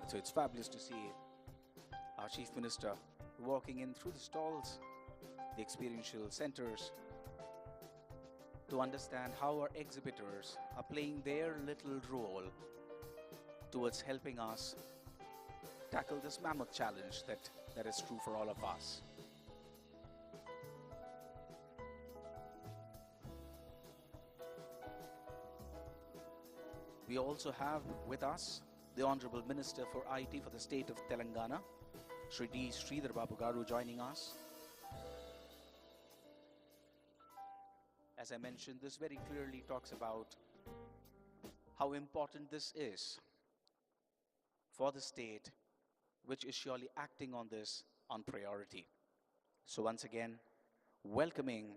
So it's fabulous to see our Chief Minister walking in through the stalls, the experiential centers, to understand how our exhibitors are playing their little role towards helping us tackle this mammoth challenge that is true for all of us. We also have with us the Honorable Minister for IT for the state of Telangana, Shri D. Sridhar Babu Garu, joining us. As I mentioned, this very clearly talks about how important this is for the state, which is surely acting on this on priority. So once again, welcoming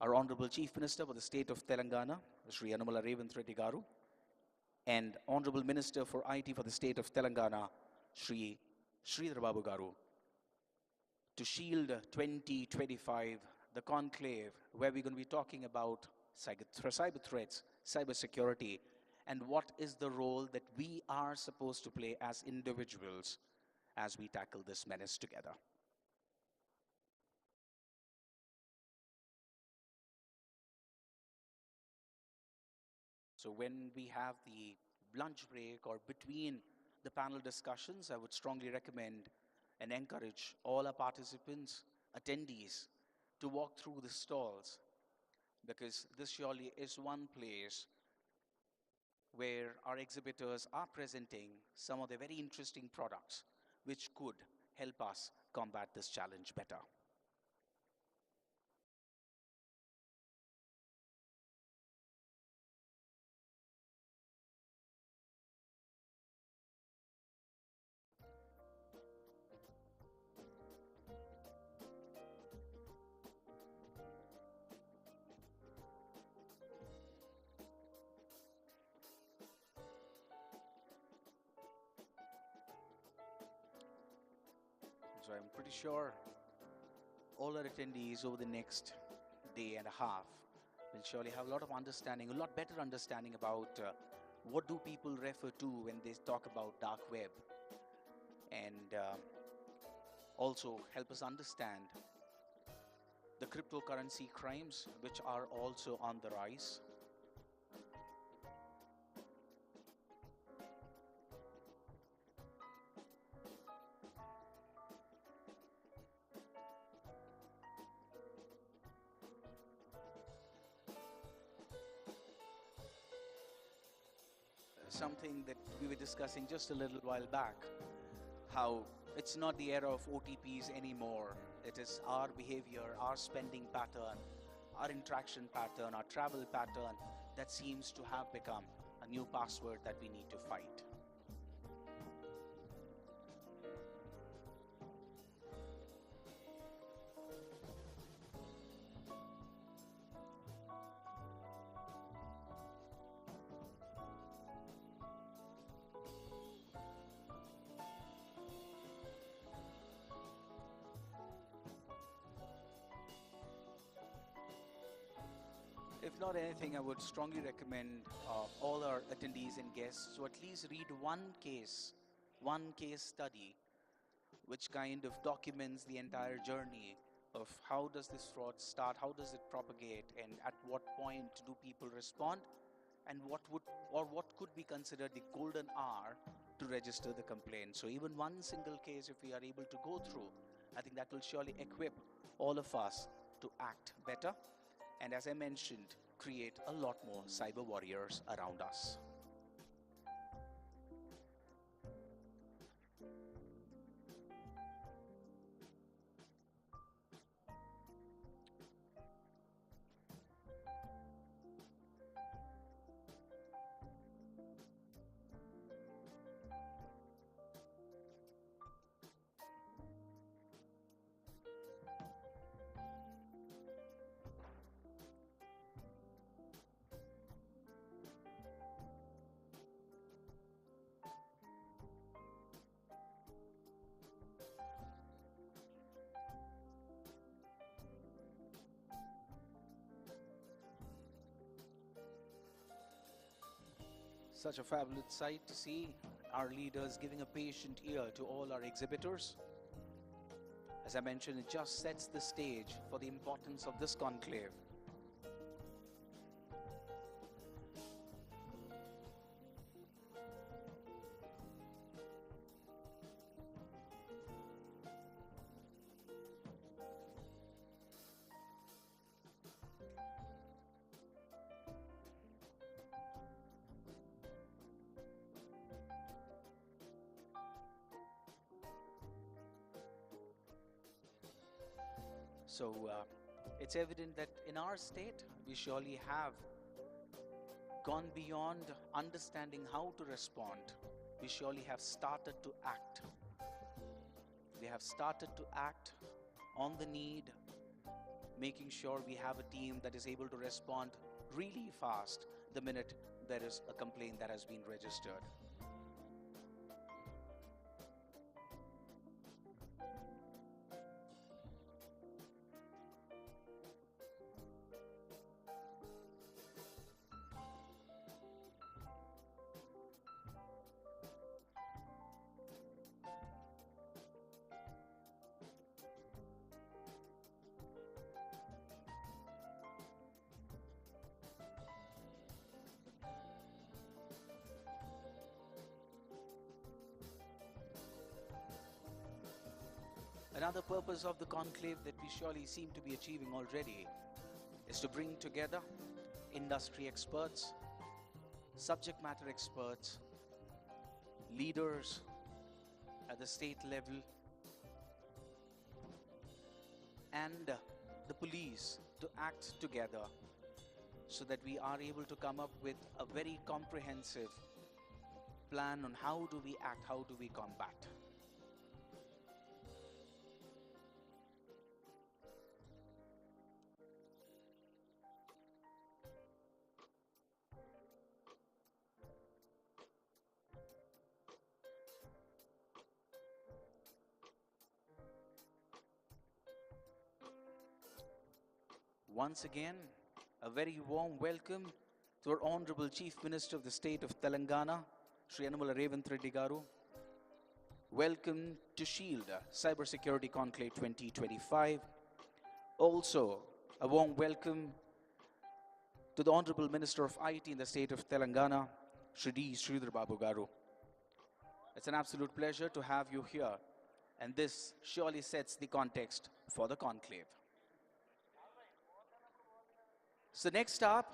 our Honorable Chief Minister for the state of Telangana, Shri Anumala Revanth Reddy Garu, and Honorable Minister for IT for the state of Telangana, Shri Sridhar Babu Garu, to Shield 2025, the conclave, where we're going to be talking about cyber threats, cyber security, and what is the role that we are supposed to play as individuals as we tackle this menace together. So when we have the lunch break or between the panel discussions, I would strongly recommend and encourage all our participants, attendees, to walk through the stalls, because this surely is one place where our exhibitors are presenting some of the very interesting products which could help us combat this challenge better. So I'm pretty sure all our attendees over the next day and a half will surely have a lot of understanding, a lot better understanding about what do people refer to when they talk about dark web, and also help us understand the cryptocurrency crimes which are also on the rise. Something that we were discussing just a little while back, how it's not the era of OTPs anymore. It is our behavior, our spending pattern, our interaction pattern, our travel pattern that seems to have become a new password that we need to fight. If not anything, I would strongly recommend all our attendees and guests to at least read one case study, which kind of documents the entire journey of how does this fraud start, how does it propagate, and at what point do people respond, and what could be considered the golden hour to register the complaint. So even one single case, if we are able to go through, I think that will surely equip all of us to act better. And as I mentioned, create a lot more cyber warriors around us. Such a fabulous sight to see our leaders giving a patient ear to all our exhibitors. As I mentioned, it just sets the stage for the importance of this conclave. So it's evident that in our state, we surely have gone beyond understanding how to respond. We surely have started to act. We have started to act on the need, making sure we have a team that is able to respond really fast the minute there is a complaint that has been registered. Another purpose of the conclave that we surely seem to be achieving already is to bring together industry experts, subject matter experts, leaders at the state level, and the police to act together so that we are able to come up with a very comprehensive plan on how do we act, how do we combat. Once again, a very warm welcome to our Honorable Chief Minister of the State of Telangana, Shri Yanamala Revanth Reddy Garu. Welcome to SHIELD Cybersecurity Conclave 2025. Also, a warm welcome to the Honorable Minister of IT in the State of Telangana, Shri D. Sridhar Babu Garu. It's an absolute pleasure to have you here, and this surely sets the context for the conclave. So next up,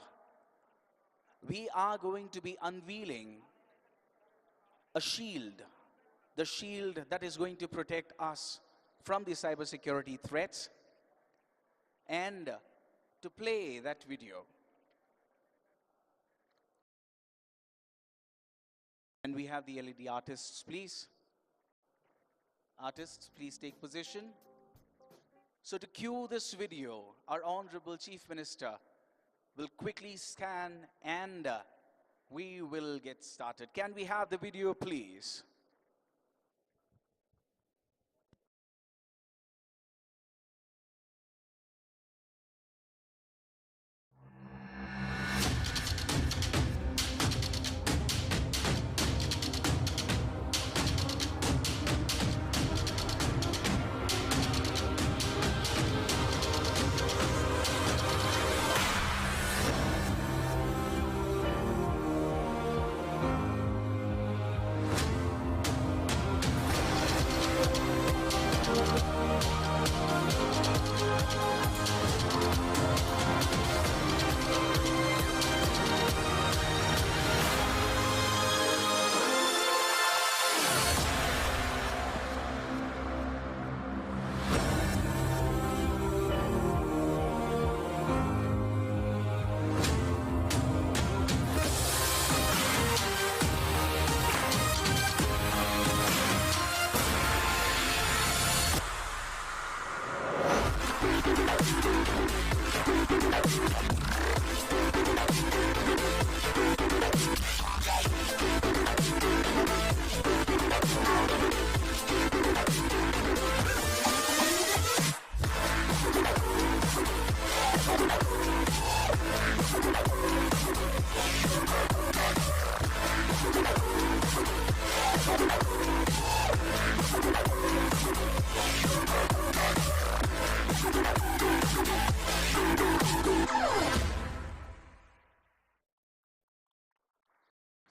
we are going to be unveiling a shield, the shield that is going to protect us from the cybersecurity threats. And to play that video, and we have the LED artists, please. Artists, please take position. So to cue this video, our Honorable Chief Minister will quickly scan and we will get started. Can we have the video, please?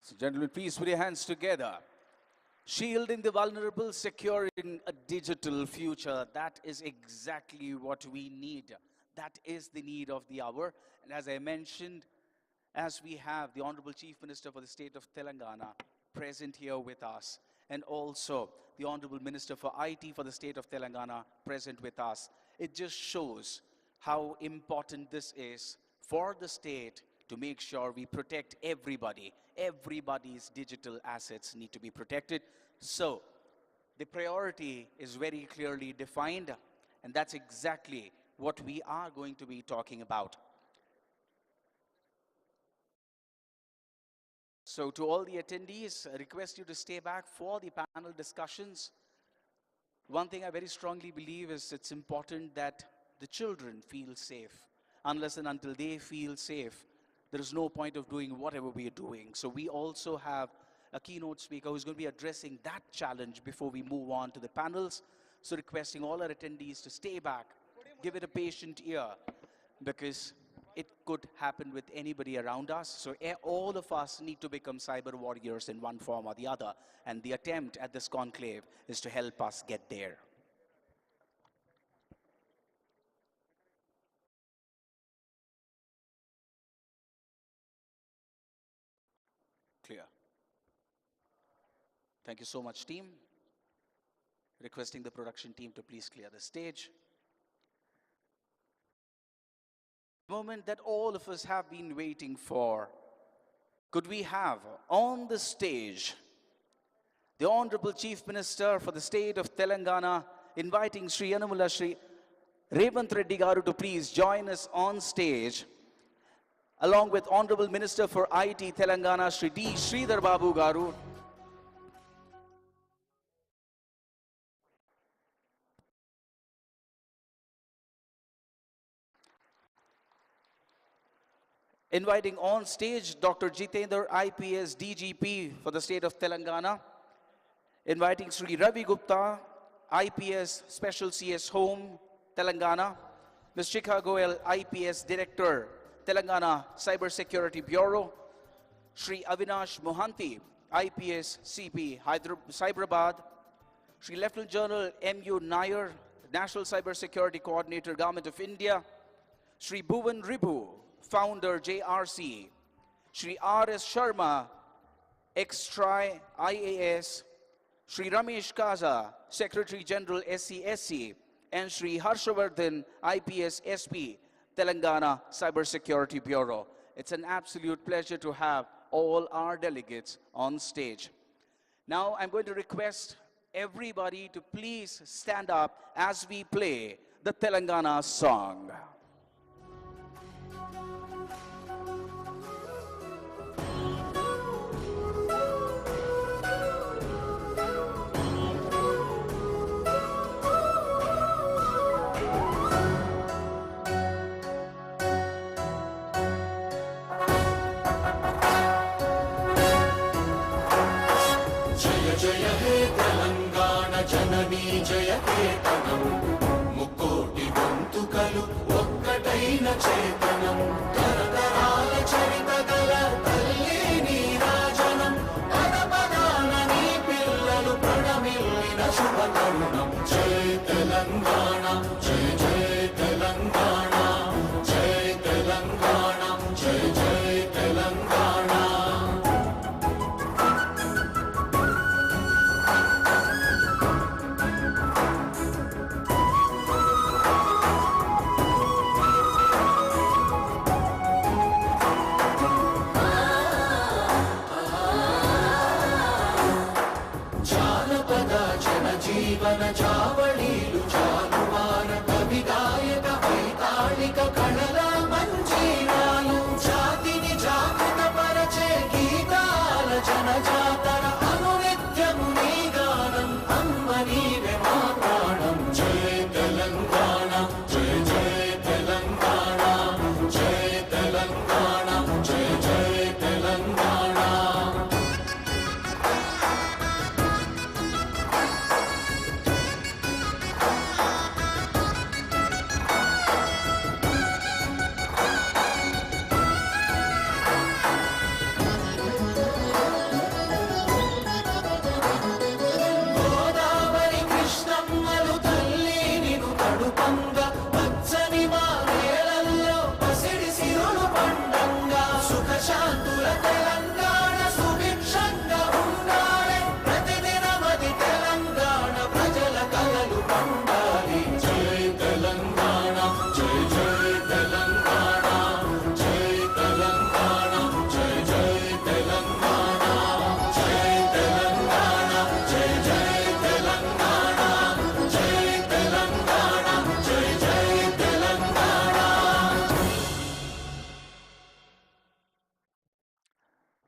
So, gentlemen, please put your hands together. Shielding the vulnerable, securing a digital future. That is exactly what we need. That is the need of the hour. And as I mentioned, as we have the Honorable Chief Minister for the state of Telangana present here with us, and also the Honorable Minister for IT for the state of Telangana present with us, it just shows how important this is for the state to make sure we protect everybody. Everybody's digital assets need to be protected. So the priority is very clearly defined, and that's exactly what we are going to be talking about. So to all the attendees, I request you to stay back for the panel discussions. One thing I very strongly believe is it's important that the children feel safe. Unless and until they feel safe, there is no point of doing whatever we are doing. So we also have a keynote speaker who's going to be addressing that challenge before we move on to the panels. So requesting all our attendees to stay back, give it a patient ear, because it could happen with anybody around us. So all of us need to become cyber warriors in one form or the other. And the attempt at this conclave is to help us get there. Clear. Thank you so much, team. Requesting the production team to please clear the stage. The moment that all of us have been waiting for. Could we have on the stage the Honorable Chief Minister for the state of Telangana, inviting Sri Yanamula Sri Revanth Reddy Garu to please join us on stage, along with Honorable Minister for IT Telangana, Sri D. Sridhar Babu Garu. Inviting on stage Dr. Jitendra, IPS DGP for the state of Telangana. Inviting Sri Ravi Gupta, IPS Special CS Home, Telangana. Ms. Shikha Goel, IPS Director, Telangana Cyber Security Bureau. Sri Avinash Mohanty, IPS CP, Hyderabad. Sri Lieutenant General M.U. Nair, National Cyber Security Coordinator, Government of India. Sri Bhuvan Ribu, Founder, JRC. Sri R.S. Sharma, ex-TRI IAS. Sri Ramesh Kaza, Secretary General SCSC. And Sri Harshavardhan, IPS SP, Telangana Cyber Security Bureau. It's an absolute pleasure to have all our delegates on stage. Now I'm going to request everybody to please stand up as we play the Telangana song. జయ హే తెలంగాణ జననీ జయ కేతనం ముక్కోటి గొంతుకలు ఒక్కటైన చేతనం తరతరాల చరిత గల తల్లి నీరాజనం పద పదాన నీ పిల్లలు ప్రణమిల్లిన శుభ తరుణం జయ తెలంగాణ జయ జయ తెలంగాణ జయ తెలంగాణ జయ జయ Telangana.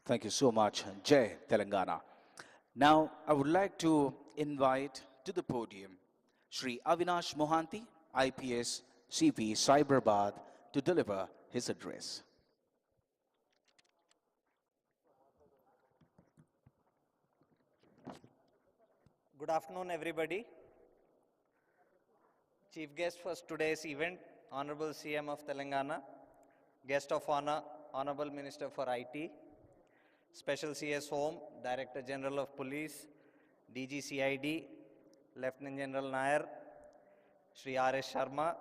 Thank you so much, Jai Telangana. Now, I would like to invite to the podium Shri Avinash Mohanty, IPS CP Cyberabad, to deliver his address. Good afternoon, everybody. Chief guest for today's event, Honorable CM of Telangana, Guest of Honor, Honorable Minister for IT, Special CS Home, Director General of Police, DGCID, Lieutenant General Nair, Shri R.S. Sharma,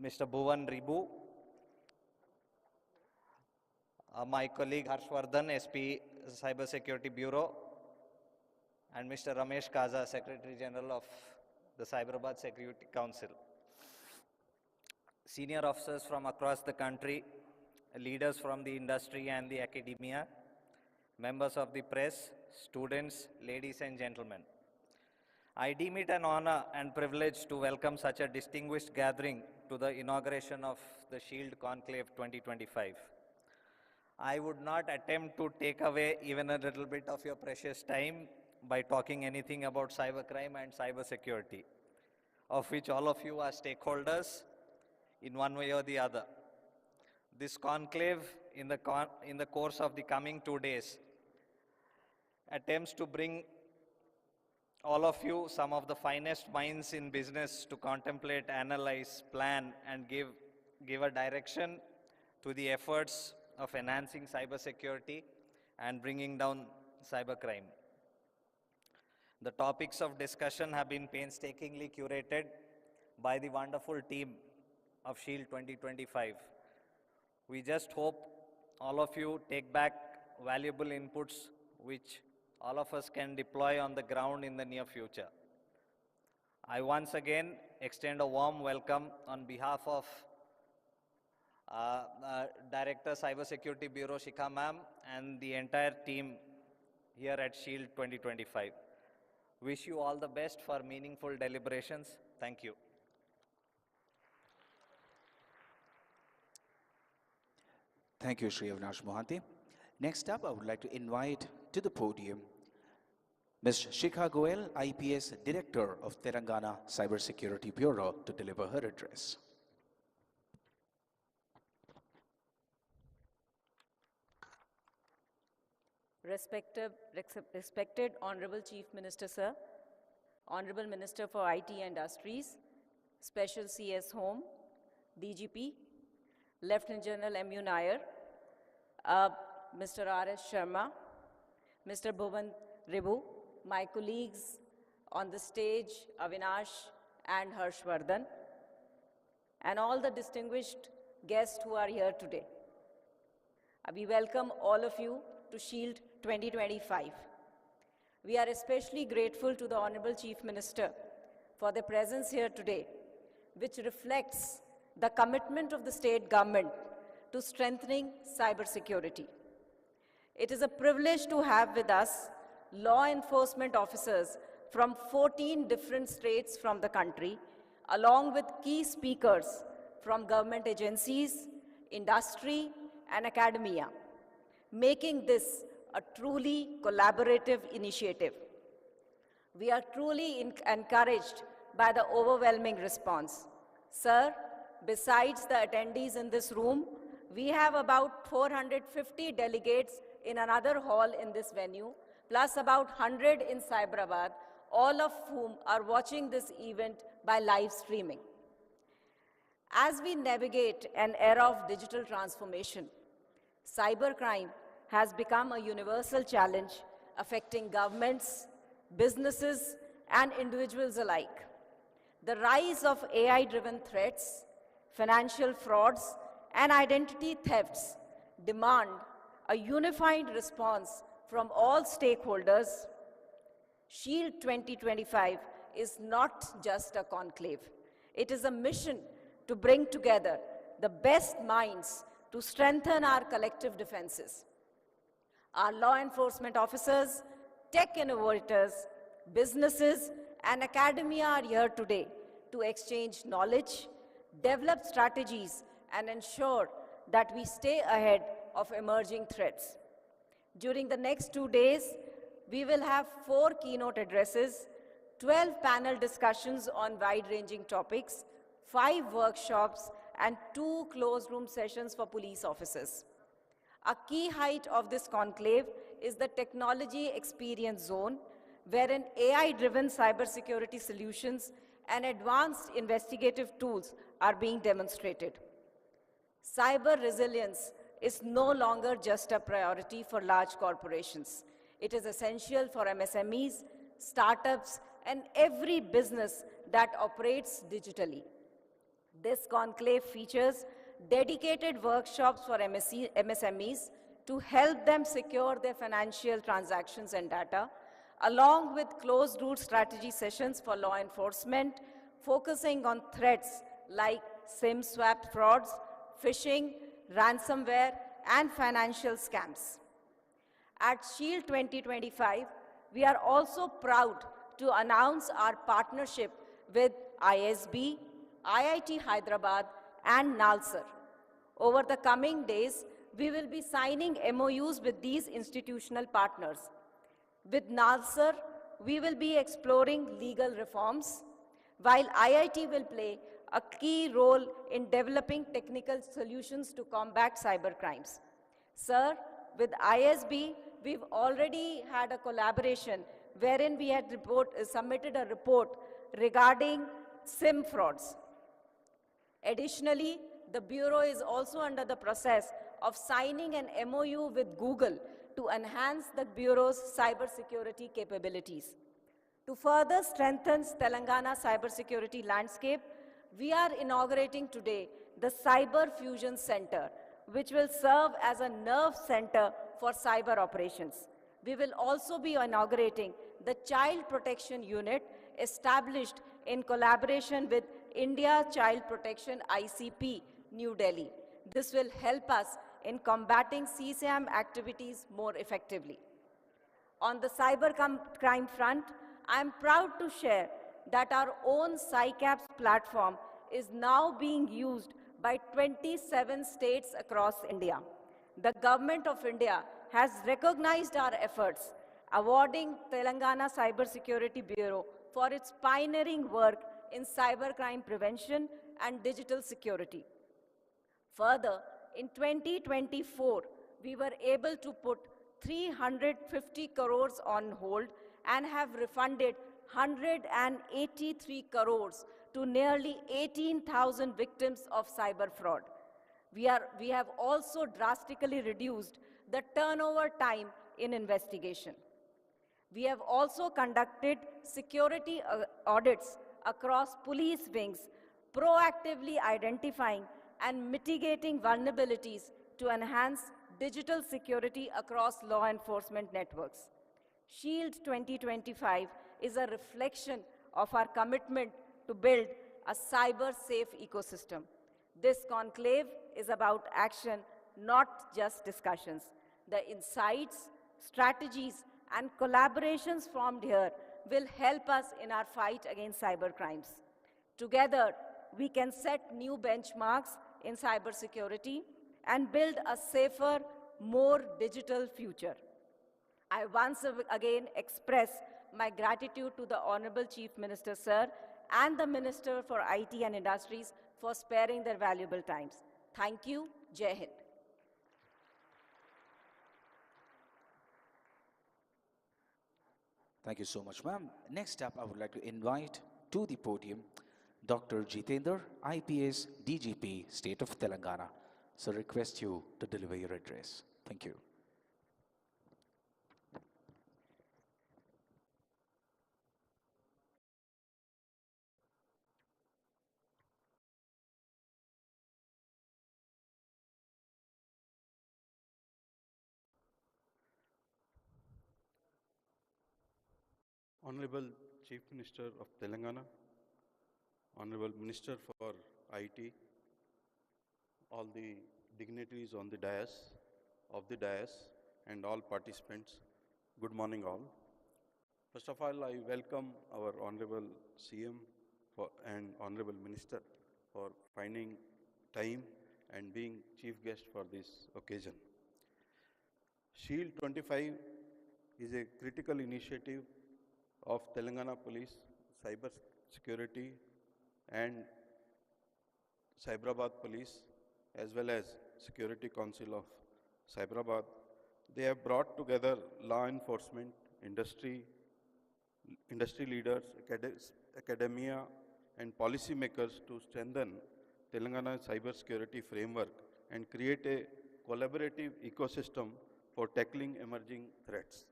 Mr. Bhuvan Ribu, my colleague Harshvardhan, SP Cyber Security Bureau, and Mr. Ramesh Kaza, Secretary General of the Cyberabad Security Council. Senior officers from across the country, leaders from the industry and the academia, members of the press, students, ladies and gentlemen. I deem it an honor and privilege to welcome such a distinguished gathering to the inauguration of the Shield Conclave 2025. I would not attempt to take away even a little bit of your precious time by talking anything about cybercrime and cybersecurity, of which all of you are stakeholders in one way or the other. This conclave in the course of the coming 2 days attempts to bring all of you, some of the finest minds in business, to contemplate, analyze, plan, and give a direction to the efforts of enhancing cybersecurity and bringing down cybercrime. The topics of discussion have been painstakingly curated by the wonderful team of Shield 2025. We just hope all of you take back valuable inputs which all of us can deploy on the ground in the near future. I once again extend a warm welcome on behalf of Director Cybersecurity Bureau Shikha Ma'am and the entire team here at Shield 2025. Wish you all the best for meaningful deliberations. Thank you. Thank you, Shri Avinash Mohanty. Next up, I would like to invite to the podium Ms. Shikha Goel, IPS Director of Telangana Cybersecurity Bureau, to deliver her address. Respected Honorable Chief Minister, Sir, Honorable Minister for IT Industries, Special CS Home, DGP, Lieutenant General M.U. Nair, Mr. R.S. Sharma, Mr. Bhuvan Ribu, my colleagues on the stage, Avinash and Harshvardhan, and all the distinguished guests who are here today. We welcome all of you to Shield 2025. We are especially grateful to the Honorable Chief Minister for their presence here today, which reflects the commitment of the state government to strengthening cybersecurity. It is a privilege to have with us law enforcement officers from 14 different states from the country, along with key speakers from government agencies, industry, and academia, making this a truly collaborative initiative. We are truly encouraged by the overwhelming response. Sir, besides the attendees in this room, we have about 450 delegates in another hall in this venue, plus about 100 in Cyberabad, all of whom are watching this event by live streaming. As we navigate an era of digital transformation, cybercrime has become a universal challenge affecting governments, businesses, and individuals alike. The rise of AI-driven threats, financial frauds, and identity thefts demand a unified response from all stakeholders. Shield 2025 is not just a conclave. It is a mission to bring together the best minds to strengthen our collective defenses. Our law enforcement officers, tech innovators, businesses, and academia are here today to exchange knowledge, develop strategies, and ensure that we stay ahead of emerging threats. During the next 2 days, we will have 4 keynote addresses, 12 panel discussions on wide-ranging topics, 5 workshops, and 2 closed-room sessions for police officers. A key height of this conclave is the Technology Experience Zone, wherein AI-driven cybersecurity solutions and advanced investigative tools are being demonstrated. Cyber resilience is no longer just a priority for large corporations. It is essential for MSMEs, startups, and every business that operates digitally. This conclave features dedicated workshops for MSMEs to help them secure their financial transactions and data, along with closed-route strategy sessions for law enforcement, focusing on threats like SIM swap frauds, phishing, ransomware, and financial scams. At Shield 2025, we are also proud to announce our partnership with ISB, IIT Hyderabad, and NALSAR. Over the coming days, we will be signing MOUs with these institutional partners. With NALSAR, we will be exploring legal reforms, while IIT will play a key role in developing technical solutions to combat cybercrimes. Sir, with ISB, we've already had a collaboration wherein we had submitted a report regarding SIM frauds. Additionally, the Bureau is also under the process of signing an MOU with Google to enhance the Bureau's cybersecurity capabilities. To further strengthen Telangana cybersecurity landscape, we are inaugurating today the Cyber Fusion Center, which will serve as a nerve center for cyber operations. We will also be inaugurating the Child Protection Unit established in collaboration with India Child Protection ICP, New Delhi. This will help us in combating CSAM activities more effectively. On the cyber crime front, I am proud to share that our own CyCaps platform is now being used by 27 states across India. The Government of India has recognized our efforts, awarding Telangana Cybersecurity Bureau for its pioneering work in cybercrime prevention and digital security. Further, in 2024, we were able to put 350 crores on hold and have refunded 183 crores to nearly 18,000 victims of cyber fraud. We have also drastically reduced the turnover time in investigation. We have also conducted security audits across police wings, proactively identifying and mitigating vulnerabilities to enhance digital security across law enforcement networks. Shield 2025 is a reflection of our commitment to build a cyber-safe ecosystem. This conclave is about action, not just discussions. The insights, strategies, and collaborations formed here will help us in our fight against cybercrimes. Together, we can set new benchmarks in cybersecurity and build a safer, more digital future. I once again express my gratitude to the Honorable Chief Minister, Sir, and the Minister for IT and Industries for sparing their valuable times. Thank you. Jai Hind. Thank you so much, ma'am. Next up, I would like to invite to the podium Dr. Jitendra, IPS DGP, State of Telangana. So request you to deliver your address. Thank you. Honorable Chief Minister of Telangana, Honorable Minister for IT, all the dignitaries on the dais, and all participants, good morning all. First of all, I welcome our Honorable CM and Honorable Minister for finding time and being chief guest for this occasion. Shield 25 is a critical initiative of Telangana Police, Cyber Security and Cyberabad Police, as well as Security Council of Cyberabad. They have brought together law enforcement, industry leaders, academia, and policymakers to strengthen Telangana cybersecurity framework and create a collaborative ecosystem for tackling emerging threats.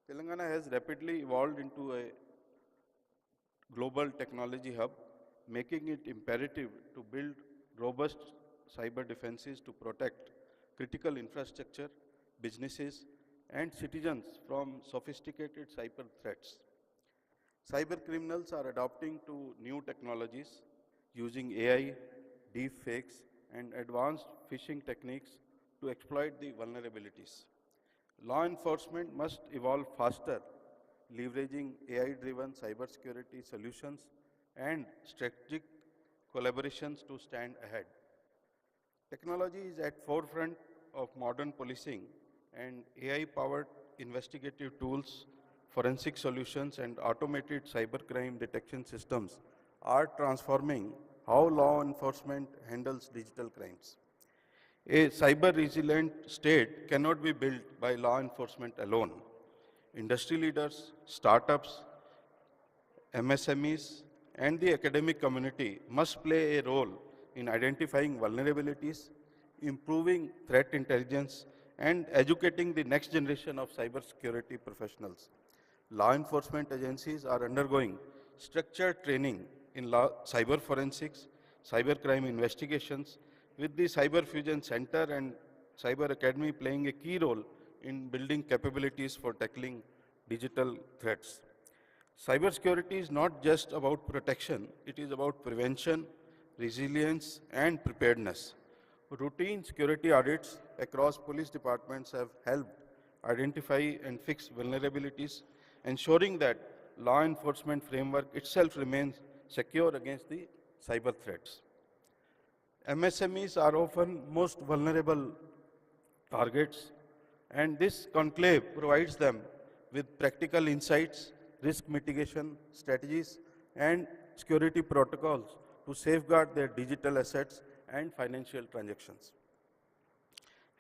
Telangana has rapidly evolved into a global technology hub, making it imperative to build robust cyber defenses to protect critical infrastructure, businesses, and citizens from sophisticated cyber threats. Cyber criminals are adopting to new technologies using AI, deep fakes, and advanced phishing techniques to exploit the vulnerabilities. Law enforcement must evolve faster, leveraging AI-driven cybersecurity solutions and strategic collaborations to stand ahead. Technology is at forefront of modern policing, and AI-powered investigative tools, forensic solutions, and automated cybercrime detection systems are transforming how law enforcement handles digital crimes. A cyber-resilient state cannot be built by law enforcement alone. Industry leaders, startups, MSMEs, and the academic community must play a role in identifying vulnerabilities, improving threat intelligence, and educating the next generation of cybersecurity professionals. Law enforcement agencies are undergoing structured training in cyber forensics, cybercrime investigations, with the Cyber Fusion Center and Cyber Academy playing a key role in building capabilities for tackling digital threats. Cybersecurity is not just about protection, it is about prevention, resilience, and preparedness. Routine security audits across police departments have helped identify and fix vulnerabilities, ensuring that law enforcement framework itself remains secure against the cyber threats. MSMEs are often most vulnerable targets, and this conclave provides them with practical insights, risk mitigation strategies, and security protocols to safeguard their digital assets and financial transactions.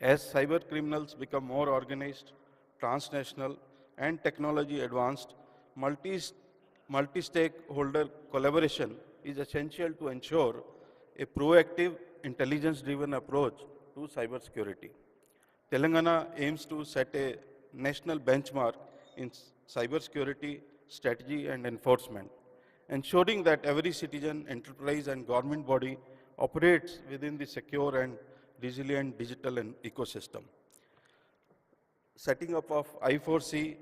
As cyber criminals become more organized, transnational, and technology advanced, multi-stakeholder collaboration is essential to ensure a proactive, intelligence-driven approach to cybersecurity. Telangana aims to set a national benchmark in cybersecurity strategy and enforcement, ensuring that every citizen, enterprise, and government body operates within the secure and resilient digital ecosystem. Setting up of I4C,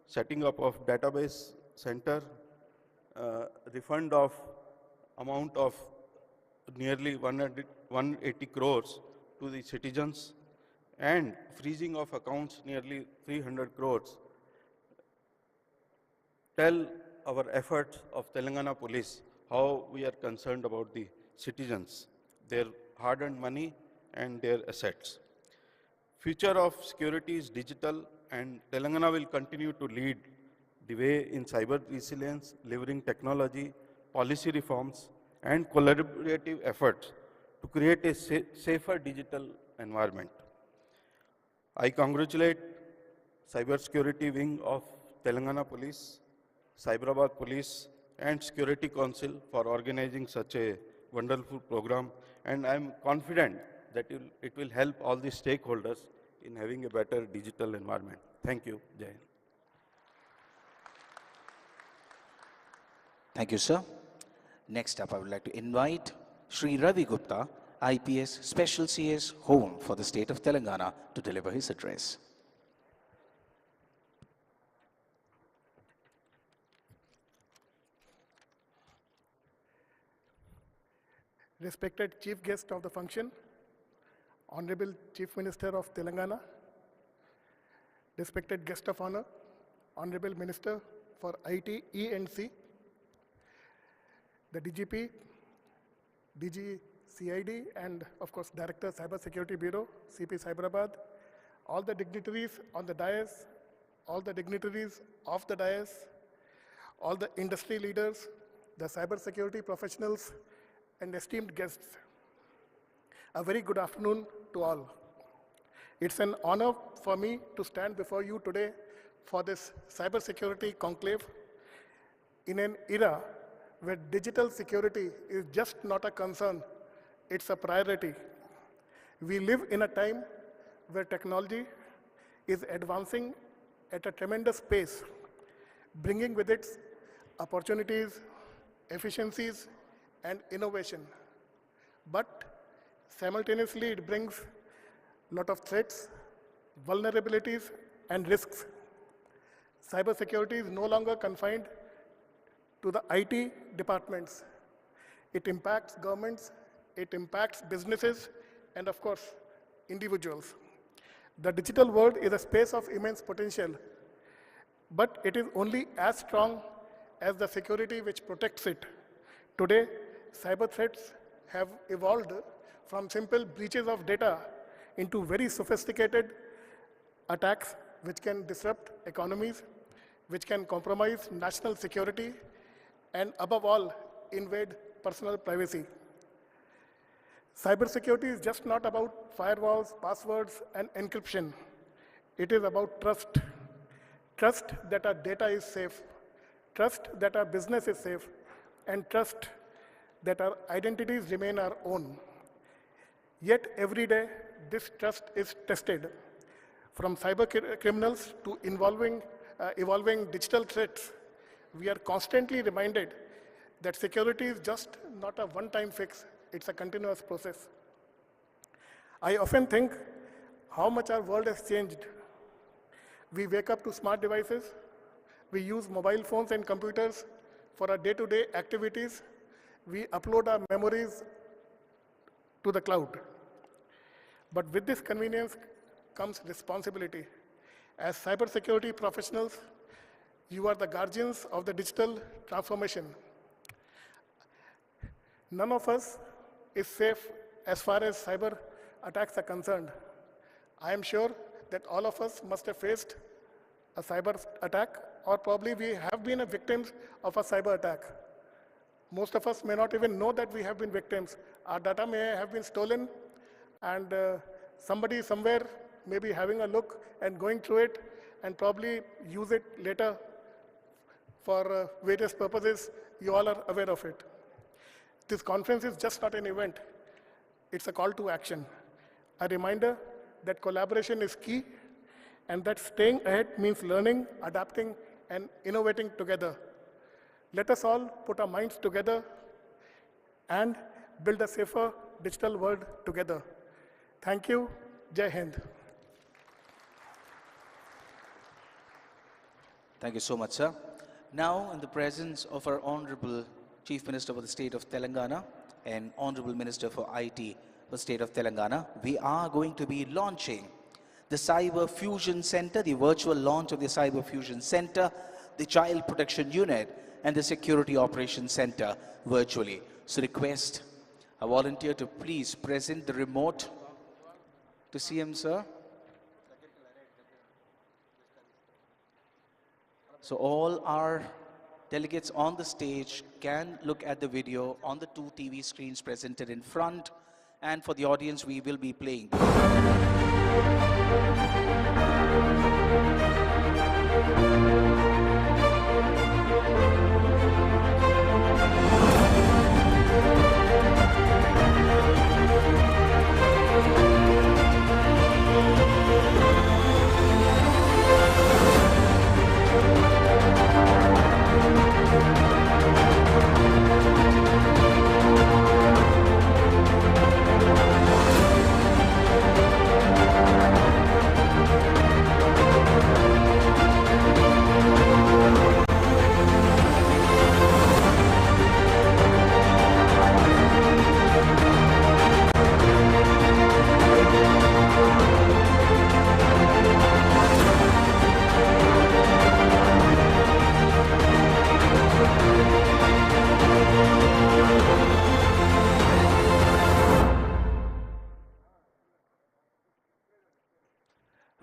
setting up of database center, refund of amount of nearly 180 crores to the citizens, and freezing of accounts nearly 300 crores tell our efforts of Telangana Police how we are concerned about the citizens, their hard-earned money and their assets. Future of security is digital, and Telangana will continue to lead the way in cyber resilience, leveraging technology, policy reforms, and collaborative efforts to create a safer digital environment. I congratulate Cybersecurity Wing of Telangana Police, Cyberabad Police, and Security Council for organizing such a wonderful program, and I am confident that it will help all the stakeholders in having a better digital environment. Thank you. Jai Hind. Thank you, sir. Next up, I would like to invite Sri Ravi Gupta, IPS Special CS Home for the state of Telangana, to deliver his address. Respected Chief Guest of the function, Honorable Chief Minister of Telangana, respected Guest of Honor, Honorable Minister for IT, E&C, the DGP, DG CID, and of course Director Cyber Security Bureau, CP Cyberabad, all the dignitaries on the dais, all the dignitaries off the dais, all the industry leaders, the cybersecurity professionals, and esteemed guests. A very good afternoon to all. It's an honor for me to stand before you today for this cybersecurity conclave in an era where digital security is just not a concern, it's a priority. We live in a time where technology is advancing at a tremendous pace, bringing with it opportunities, efficiencies, and innovation. But simultaneously, it brings a lot of threats, vulnerabilities, and risks. Cybersecurity is no longer confined to the IT departments. It impacts governments, it impacts businesses, and of course, individuals. The digital world is a space of immense potential, but it is only as strong as the security which protects it. Today, cyber threats have evolved from simple breaches of data into very sophisticated attacks which can disrupt economies, which can compromise national security, and above all, invade personal privacy. Cybersecurity is just not about firewalls, passwords, and encryption. It is about trust. Trust that our data is safe, trust that our business is safe, and trust that our identities remain our own. Yet every day, this trust is tested. From cyber criminals to evolving digital threats, we are constantly reminded that security is just not a one-time fix, it's a continuous process. I often think how much our world has changed. We wake up to smart devices, we use mobile phones and computers for our day-to-day activities, we upload our memories to the cloud. But with this convenience comes responsibility. As cybersecurity professionals, you are the guardians of the digital transformation. None of us is safe as far as cyber attacks are concerned. I am sure that all of us must have faced a cyber attack, or probably we have been victims of a cyber attack. Most of us may not even know that we have been victims. Our data may have been stolen, and somebody somewhere may be having a look and going through it and probably use it later for various purposes. You all are aware of it. This conference is just not an event. It's a call to action. A reminder that collaboration is key and that staying ahead means learning, adapting, and innovating together. Let us all put our minds together and build a safer digital world together. Thank you. Jai Hind. Thank you so much, sir. Now, in the presence of our Honorable Chief Minister for the State of Telangana and Honorable Minister for IT for the State of Telangana, we are going to be launching the Cyber Fusion Center, the virtual launch of the Cyber Fusion Center, the Child Protection Unit, and the Security Operations Center virtually. So request a volunteer to please present the remote to CM, sir. So all our delegates on the stage can look at the video on the two TV screens presented in front, and for the audience we will be playing.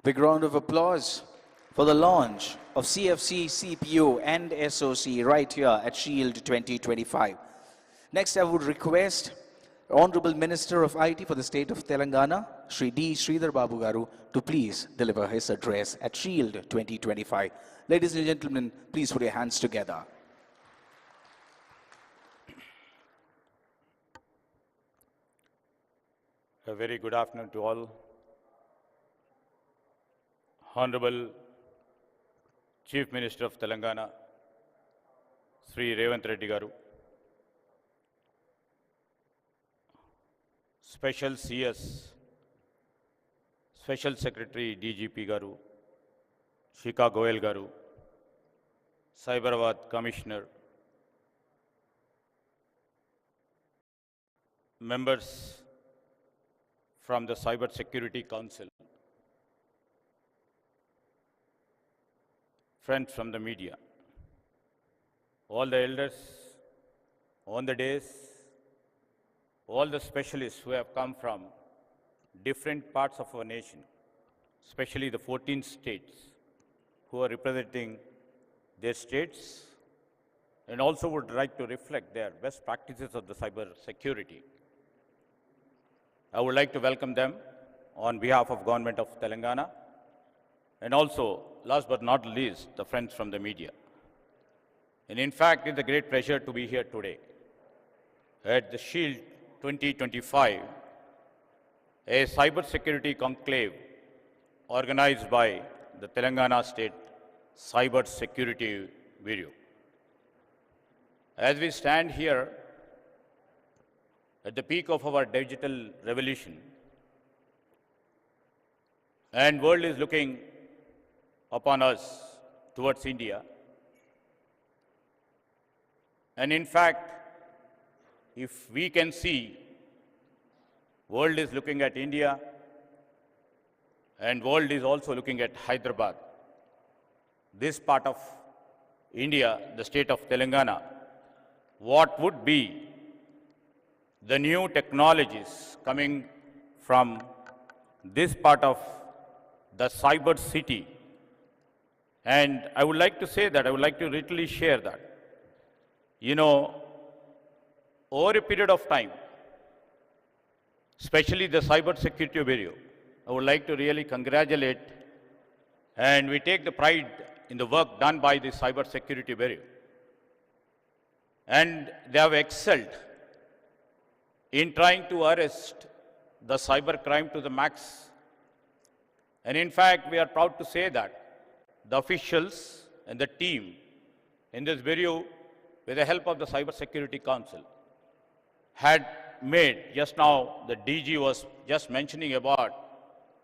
Big round of applause for the launch of CFC, CPU and SOC right here at Shield 2025. Next, I would request Honorable Minister of IT for the state of Telangana, Shri D. Sridhar Babu Garu, to please deliver his address at Shield 2025. Ladies and gentlemen, please put your hands together. A very good afternoon to all. Honorable Chief Minister of Telangana, Sri Revanth Reddy Garu, Special CS, Special Secretary DGP Garu, Shika Goel Garu, Cyberabad Commissioner, members from the Cyber Security Council, friends from the media, all the elders on the days, all the specialists who have come from different parts of our nation, especially the 14 states who are representing their states and also would like to reflect their best practices of the cyber security. I would like to welcome them on behalf of Government of Telangana and also, last but not least, the friends from the media. And in fact, it's a great pleasure to be here today at the Shield 2025, a cybersecurity conclave organized by the Telangana State Cyber Security Bureau. As we stand here at the peak of our digital revolution, and world is looking upon us towards India. And in fact, if we can see, world is looking at India and world is also looking at Hyderabad. This part of India, the state of Telangana, what would be the new technologies coming from this part of the cyber city. And I would like to say that, I would like to literally share that. You know, over a period of time, especially the Cyber Security Bureau, I would like to really congratulate, and we take the pride in the work done by the Cyber Security Bureau. And they have excelled in trying to arrest the cyber crime to the max. And in fact, we are proud to say that the officials and the team in this bureau, with the help of the Cyber Security Council, had made, just now the DG was just mentioning about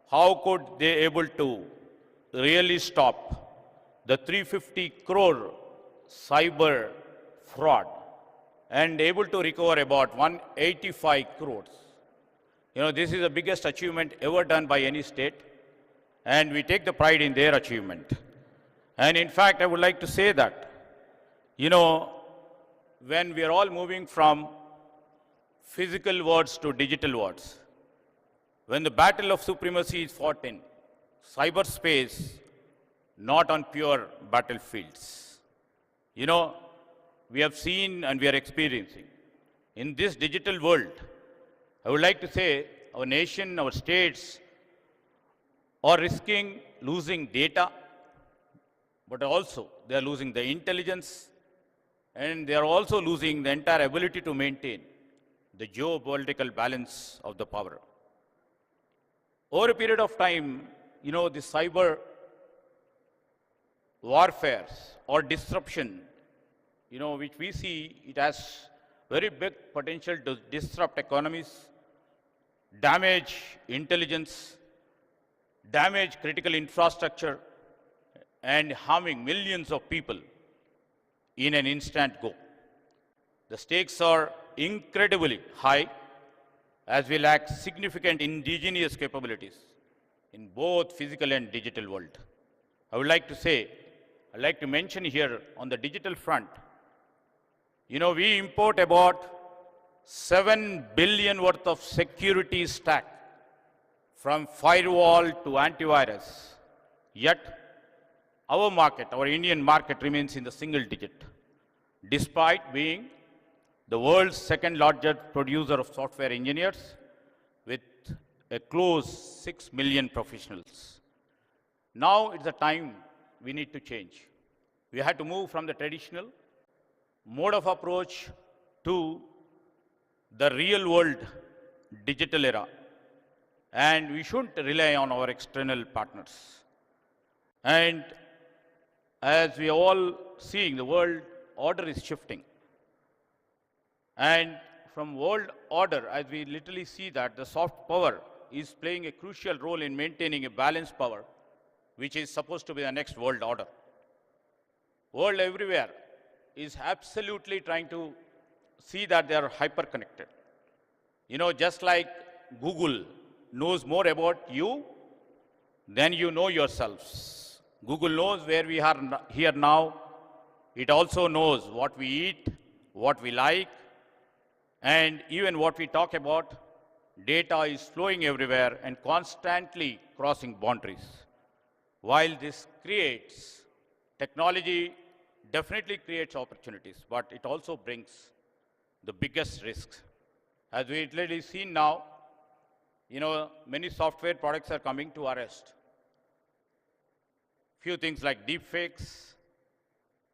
how could they able to really stop the 350 crore cyber fraud and able to recover about 185 crores. You know, this is the biggest achievement ever done by any state, and we take the pride in their achievement. And in fact, I would like to say that, you know, when we are all moving from physical worlds to digital worlds, when the battle of supremacy is fought in cyberspace, not on pure battlefields. You know, we have seen and we are experiencing in this digital world, I would like to say our nation, our states are risking losing data, but also they are losing the intelligence, and they are also losing the entire ability to maintain the geopolitical balance of the power. Over a period of time, you know, the cyber warfare or disruption, you know, which we see, it has very big potential to disrupt economies, damage intelligence, damage critical infrastructure, and harming millions of people in an instant go. The stakes are incredibly high as we lack significant indigenous capabilities in both physical and digital world. I would like to say, I'd like to mention here on the digital front, you know, we import about 7 billion worth of security stack from firewall to antivirus. Yet, our market, our Indian market remains in the single digit, despite being the world's second largest producer of software engineers with a close 6 million professionals. Now it's the time we need to change. We had to move from the traditional mode of approach to the real world digital era. And we shouldn't rely on our external partners. And as we are all seeing, the world order is shifting. And from world order, as we literally see that the soft power is playing a crucial role in maintaining a balanced power, which is supposed to be the next world order. World everywhere is absolutely trying to see that they are hyper-connected. You know, just like Google knows more about you than you know yourselves. Google knows where we are here now. It also knows what we eat, what we like, and even what we talk about. Data is flowing everywhere and constantly crossing boundaries. While this creates, technology definitely creates opportunities, but it also brings the biggest risks. As we literally seen now, you know, many software products are coming to arrest. Few things like deepfakes,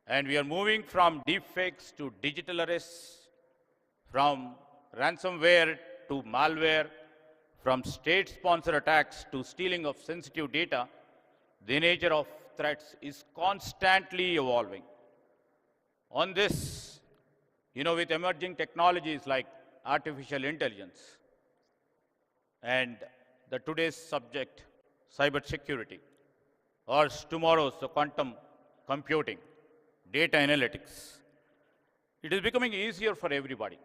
and we are moving from deepfakes to digital arrests, from ransomware to malware, from state-sponsored attacks to stealing of sensitive data. The nature of threats is constantly evolving. On this, you know, with emerging technologies like artificial intelligence and the today's subject, cybersecurity, or tomorrow's the quantum computing, data analytics, it is becoming easier for everybody.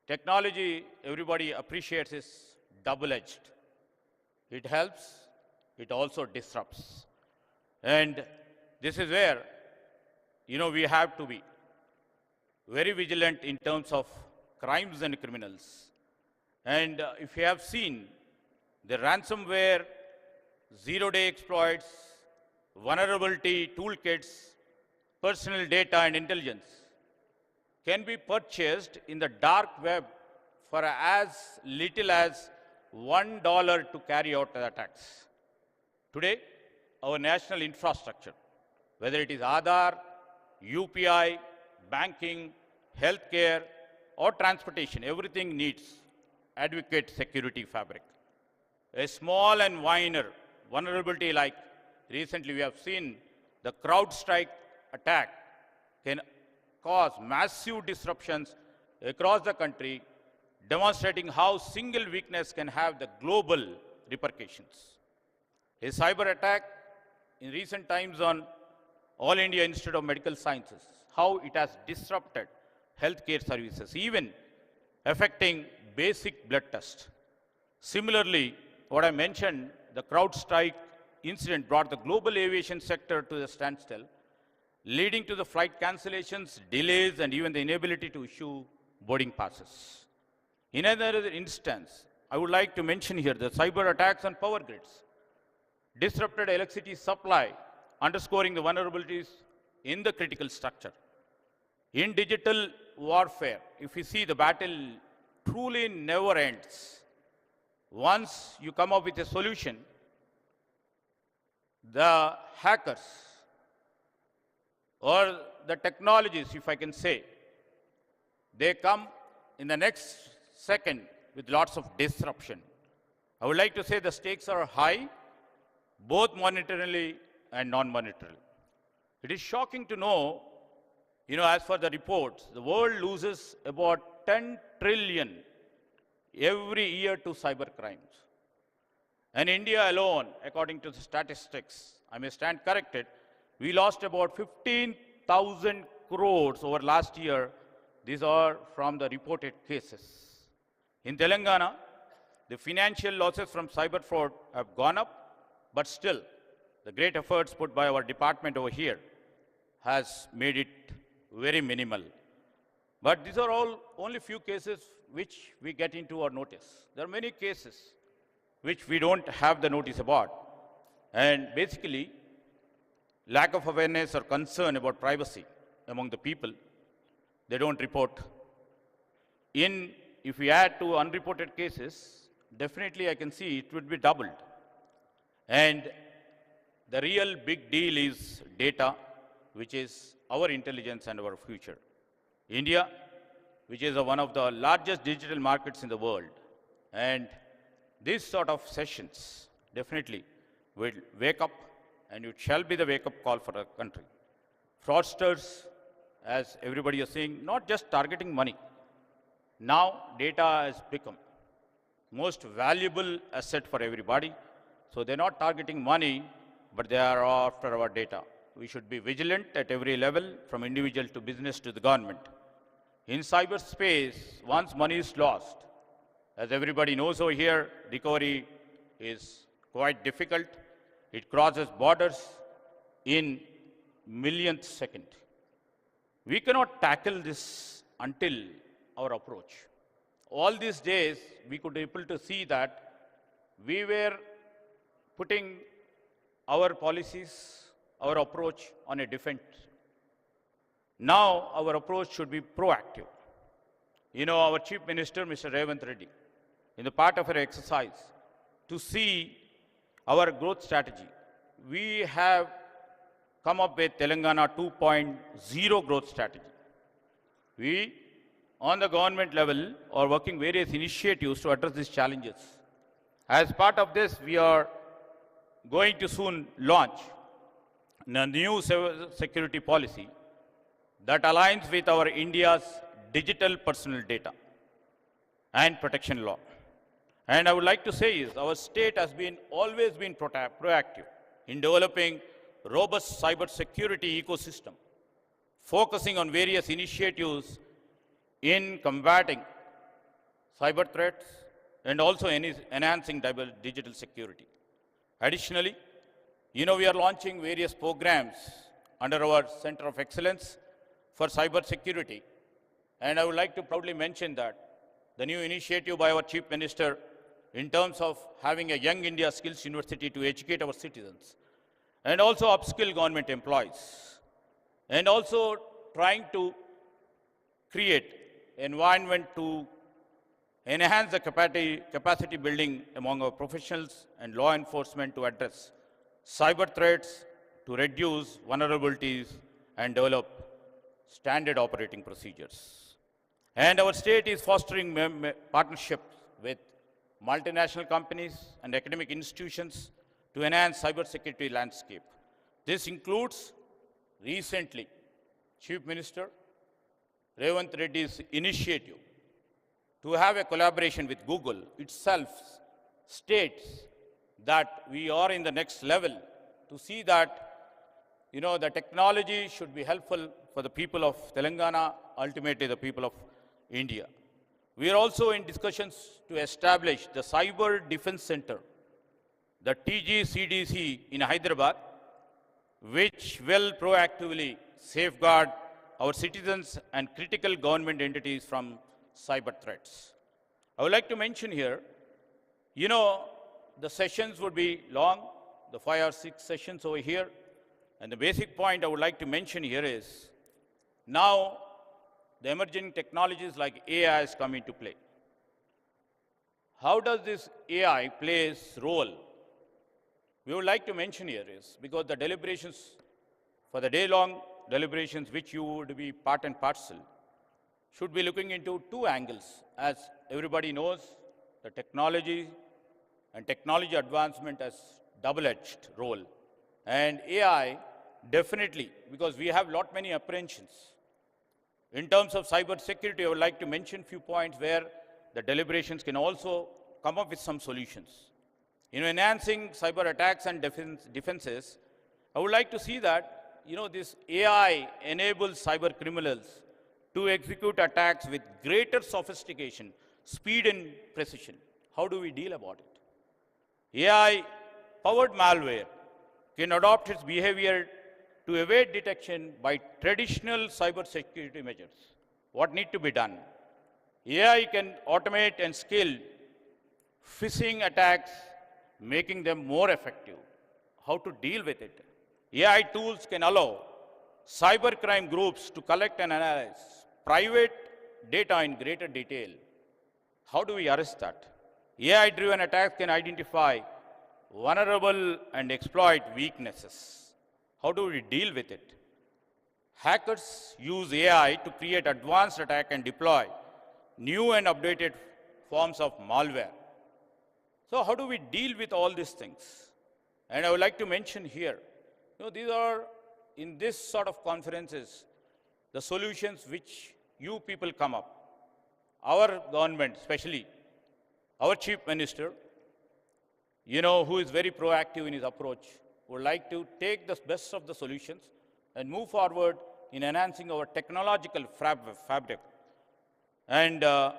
Technology, everybody appreciates, is double-edged. It helps, it also disrupts. And this is where, you know, we have to be very vigilant in terms of crimes and criminals. And if you have seen the ransomware, zero-day exploits, vulnerability toolkits, personal data and intelligence can be purchased in the dark web for as little as $1 to carry out the attacks. Today, our national infrastructure, whether it is Aadhaar, UPI, banking, healthcare, or transportation, everything needs adequate security fabric. A small and minor vulnerability like recently we have seen the CrowdStrike attack can cause massive disruptions across the country, demonstrating how single weakness can have the global repercussions. A cyber attack in recent times on All India Institute of Medical Sciences, how it has disrupted healthcare services, even affecting basic blood tests. Similarly, what I mentioned, the CrowdStrike incident brought the global aviation sector to the standstill, leading to the flight cancellations, delays, and even the inability to issue boarding passes. In another instance, I would like to mention here the cyber attacks on power grids, disrupted electricity supply, underscoring the vulnerabilities in the critical structure. In digital warfare, if you see, the battle truly never ends. Once you come up with a solution, the hackers or the technologies, if I can say, they come in the next second with lots of disruption. I would like to say the stakes are high, both monetarily and non-monetarily. It is shocking to know, you know, as per the reports, the world loses about 10 trillion every year to cyber crimes. And India alone, according to the statistics, I may stand corrected, we lost about 15,000 crores over last year. These are from the reported cases. In Telangana, the financial losses from cyber fraud have gone up, but still, the great efforts put by our department over here has made it very minimal. But these are all only few cases which we get into our notice. There are many cases which we don't have the notice about. And basically, lack of awareness or concern about privacy among the people, they don't report. If we add to unreported cases, definitely I can see it would be doubled. And the real big deal is data, which is our intelligence and our future. India, which is one of the largest digital markets in the world, and these sort of sessions definitely will wake up, and it shall be the wake-up call for the country. Fraudsters, as everybody is saying, not just targeting money. Now data has become most valuable asset for everybody. So they're not targeting money, but they are after our data. We should be vigilant at every level, from individual to business to the government. In cyberspace, once money is lost, as everybody knows over here, recovery is quite difficult. It crosses borders in millionth second. We cannot tackle this until our approach. All these days, we could be able to see that we were putting our policies, our approach on a defense. Now, our approach should be proactive. You know, our Chief Minister, Mr. Revanth Reddy, in the part of our exercise, to see our growth strategy, we have come up with Telangana 2.0 growth strategy. We, on the government level, are working various initiatives to address these challenges. As part of this, we are going to soon launch a new security policy that aligns with our India's digital personal data and protection law. And I would like to say is our state has always been proactive in developing robust cyber security ecosystem, focusing on various initiatives in combating cyber threats and also enhancing digital security. Additionally, you know, we are launching various programs under our Center of Excellence for Cyber Security. And I would like to proudly mention that the new initiative by our Chief Minister in terms of having a Young India Skills University to educate our citizens and also upskill government employees, and also trying to create environment to enhance the capacity building among our professionals and law enforcement to address cyber threats, to reduce vulnerabilities and develop standard operating procedures. And our state is fostering partnerships with multinational companies and academic institutions to enhance cybersecurity landscape. This includes recently Chief Minister Revanth Reddy's initiative to have a collaboration with Google itself states that we are in the next level to see that, you know, the technology should be helpful for the people of Telangana, ultimately the people of India. We are also in discussions to establish the Cyber Defense Center, the TGCDC in Hyderabad, which will proactively safeguard our citizens and critical government entities from cyber threats. I would like to mention here, you know, the sessions would be long, the 5 or 6 sessions over here. And the basic point I would like to mention here is, now the emerging technologies like AI has come into play. How does this AI play its role? We would like to mention here is, because the deliberations, for the day-long deliberations which you would be part and parcel, should be looking into 2 angles. As everybody knows, the technology and technology advancement has double-edged role. And AI, definitely, because we have many apprehensions. In terms of cyber security, I would like to mention few points where the deliberations can also come up with some solutions. You know, enhancing cyber attacks and defenses, I would like to see that, you know, this AI enables cyber criminals to execute attacks with greater sophistication, speed and precision. How do we deal about it? AI-powered malware can adopt its behavior to evade detection by traditional cyber security measures. What need to be done? AI can automate and scale phishing attacks making them more effective, how to deal with it. AI tools can allow cybercrime groups to collect and analyze private data in greater detail. How do we arrest that? AI-driven attacks can identify vulnerable and exploit weaknesses. How do we deal with it? Hackers use AI to create advanced attack and deploy new and updated forms of malware. So how do we deal with all these things? And I would like to mention here, these are, in this sort of conferences, the solutions which you people come up. Our government, especially our Chief Minister, who is very proactive in his approach, would like to take the best of the solutions and move forward in enhancing our technological fabric. And, our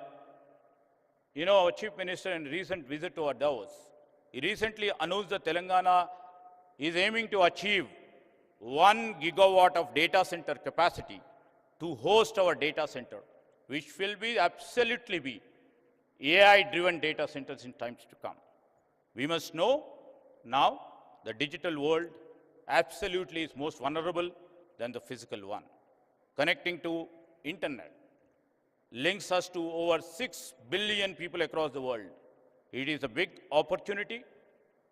Chief Minister in recent visit to our Davos, he recently announced that Telangana is aiming to achieve 1 gigawatt of data center capacity to host our data center, which will be absolutely be AI-driven data centers in times to come. We must know now the digital world absolutely is most vulnerable than the physical one. Connecting to internet links us to over 6 billion people across the world. It is a big opportunity,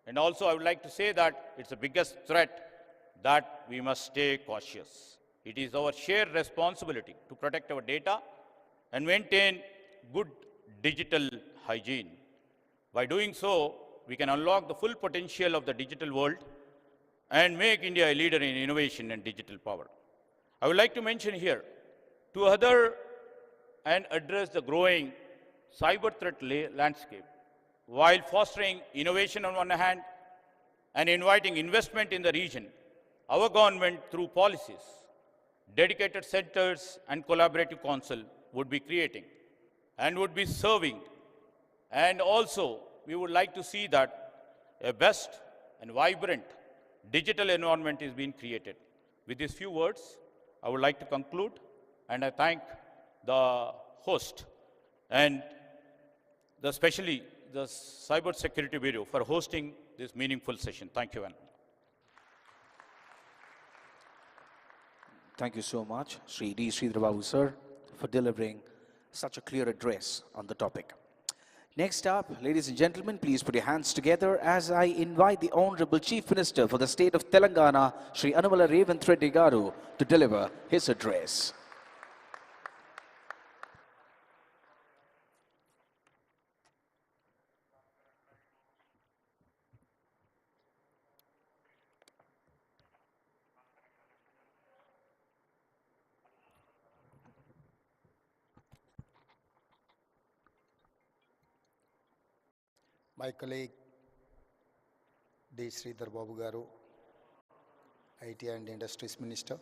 and also I would like to say that it's the biggest threat that we must stay cautious. It is our shared responsibility to protect our data and maintain good digital hygiene. By doing so, we can unlock the full potential of the digital world and make India a leader in innovation and digital power. I would like to mention here to other and address the growing cyber threat landscape while fostering innovation on one hand and inviting investment in the region. Our government, through policies, dedicated centers and collaborative council would be creating and would be serving. And also, we would like to see that a best and vibrant digital environment is being created. With these few words, I would like to conclude, and I thank the host and especially the Cyber Security Bureau for hosting this meaningful session. Thank you, Anand. Thank you so much, Sri D. Sridhar Babu, sir, for delivering such a clear address on the topic. Next up, ladies and gentlemen, please put your hands together as I invite the Honorable Chief Minister for the state of Telangana, Sri Anumala Revanth Reddy Garu, to deliver his address. My colleague D. Sridhar Babu Garu, IT and Industries Minister,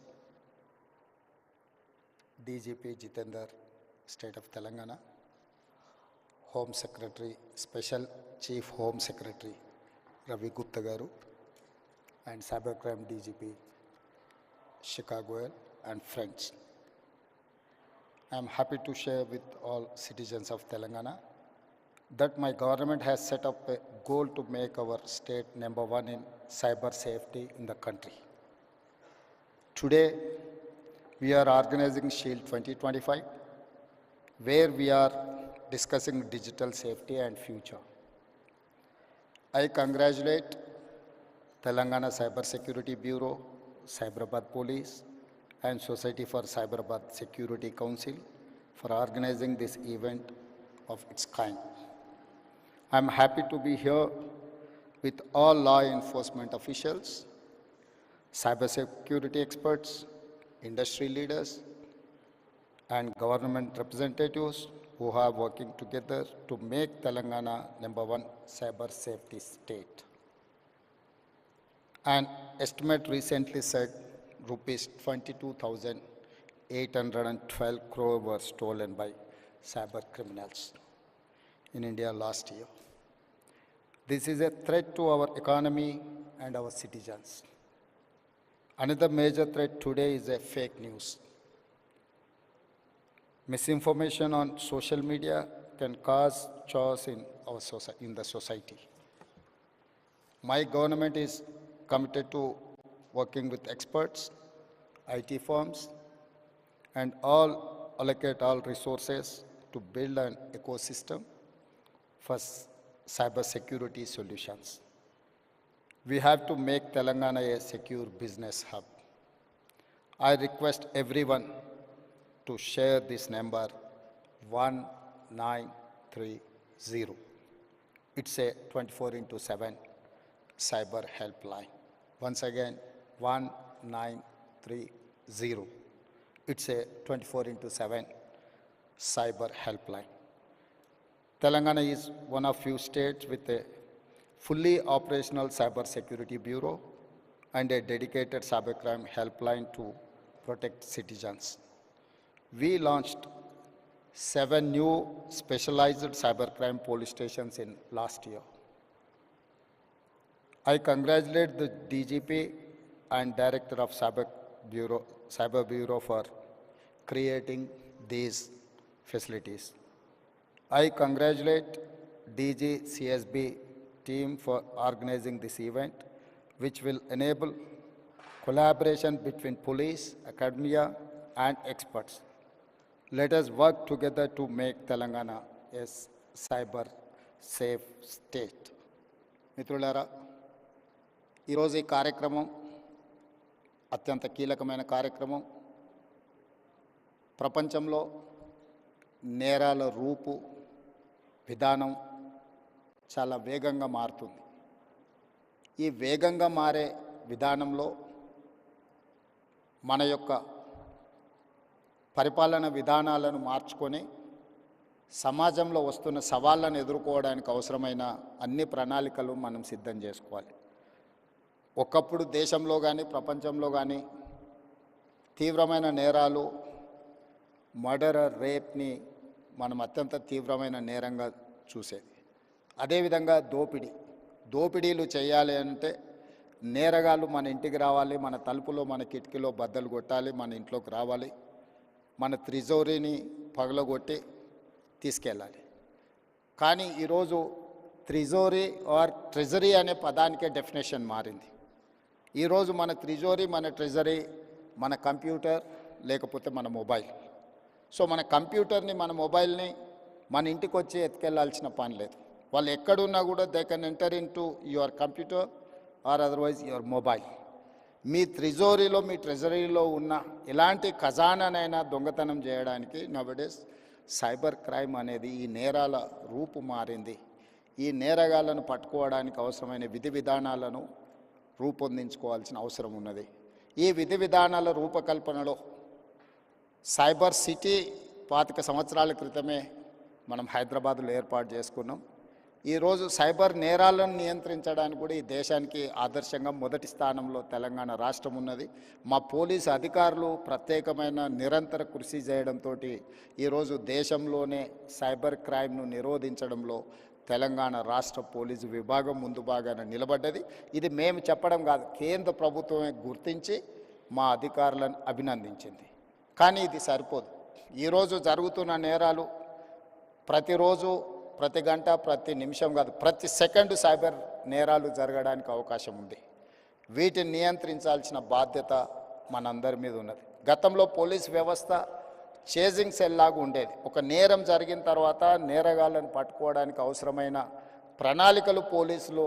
DGP Jitendra, State of Telangana, Home Secretary, Special Chief Home Secretary Ravi Gupta Garu, and Cybercrime DGP Chicago and friends. I am happy to share with all citizens of Telangana that my government has set up a goal to make our state #1 in cyber safety in the country. Today, we are organizing Shield 2025, where we are discussing digital safety and future. I congratulate Telangana Cyber Security Bureau, Cyberabad Police, and Society for Cyberabad Security Council for organizing this event of its kind. I am happy to be here with all law enforcement officials, cybersecurity experts, industry leaders, and government representatives who are working together to make Telangana #1 cyber safety state. An estimate recently said rupees 22,812 crore were stolen by cyber criminals in India last year. This is a threat to our economy and our citizens. Another major threat today is a fake news. Misinformation on social media can cause chaos in the society. My government is committed to working with experts, IT firms, and allocate all resources to build an ecosystem for cyber security solutions. We have to make Telangana a secure business hub. I request everyone to share this number 1930. It's a 24/7 cyber helpline. Once again, 1930. It's a 24/7 cyber helpline. Telangana is one of few states with a fully operational cyber security bureau and a dedicated cybercrime helpline to protect citizens. We launched 7 new specialized cybercrime police stations in last year. I congratulate the DGP and Director of Cyber Bureau for creating these facilities. I congratulate DG CSB team for organizing this event, which will enable collaboration between police, academia, and experts. Let us work together to make Telangana a cyber safe state. మిత్రులారా, ఈరోజు ఈ కార్యక్రమం అత్యంత కీలకమైన కార్యక్రమం. ప్రపంచంలో నేరాల రూపు విధానం చాలా వేగంగా మారుతుంది. ఈ వేగంగా మారే విధానంలో మన యొక్క పరిపాలన విధానాలను మార్చుకొని సమాజంలో వస్తున్న సవాళ్ళను ఎదుర్కోవడానికి అవసరమైన అన్ని ప్రణాళికలు మనం సిద్ధం చేసుకోవాలి. ఒకప్పుడు దేశంలో కానీ ప్రపంచంలో కానీ తీవ్రమైన నేరాలు, మర్డర్, రేప్ని మనం అత్యంత తీవ్రమైన నేరంగా చూసేది. అదేవిధంగా దోపిడీలు చేయాలి అంటే నేరగాళ్ళు మన ఇంటికి రావాలి, మన తలుపులో మన కిటికీలో బద్దలు కొట్టాలి, మన ఇంట్లోకి రావాలి, మన త్రిజోరీని పగలగొట్టి తీసుకెళ్ళాలి. కానీ ఈరోజు త్రిజోరీ ఆర్ ట్రెజరీ అనే పదానికే డెఫినేషన్ మారింది. ఈరోజు మన త్రిజోరీ, మన ట్రెజరీ మన కంప్యూటర్ లేకపోతే మన మొబైల్. సో మన కంప్యూటర్ని, మన మొబైల్ని మన ఇంటికి వచ్చి ఎత్తుకెళ్లాల్సిన పని లేదు. వాళ్ళు ఎక్కడున్నా కూడా they can enter into your computer or otherwise your mobile. మీ త్రిజోరీలో, మీ ట్రెజరీలో ఉన్న ఎలాంటి ఖజానానైనా దొంగతనం చేయడానికి నవడేస్ సైబర్ క్రైమ్ అనేది ఈ నేరాల రూపు మారింది. ఈ నేరగాళ్లను పట్టుకోవడానికి అవసరమైన విధి విధానాలను రూపొందించుకోవాల్సిన అవసరం ఉన్నది. ఈ విధి విధానాల రూపకల్పనలో సైబర్ సిటీ 25 సంవత్సరాల క్రితమే మనం హైదరాబాద్లో ఏర్పాటు చేసుకున్నాం. ఈరోజు సైబర్ నేరాలను నియంత్రించడానికి కూడా ఈ దేశానికి ఆదర్శంగా మొదటి స్థానంలో తెలంగాణ రాష్ట్రం ఉన్నది. మా పోలీసు అధికారులు ప్రత్యేకమైన నిరంతర కృషి చేయడంతో ఈరోజు దేశంలోనే సైబర్ క్రైమ్ను నిరోధించడంలో తెలంగాణ రాష్ట్ర పోలీసు విభాగం ముందు భాగాన నిలబడ్డది. ఇది మేము చెప్పడం కాదు, కేంద్ర ప్రభుత్వమే గుర్తించి మా అధికారులను అభినందించింది. కానీ ఇది సరిపోదు. ఈరోజు జరుగుతున్న నేరాలు ప్రతిరోజు, ప్రతి గంట, ప్రతి నిమిషం కాదు, ప్రతి సెకండ్ సైబర్ నేరాలు జరగడానికి అవకాశం ఉంది. వీటిని నియంత్రించాల్సిన బాధ్యత మనందరి మీద ఉన్నది. గతంలో పోలీస్ వ్యవస్థ చేజింగ్ సెల్ లాగా ఉండేది. ఒక నేరం జరిగిన తర్వాత నేరగాళ్ళను పట్టుకోవడానికి అవసరమైన ప్రణాళికలు పోలీసులు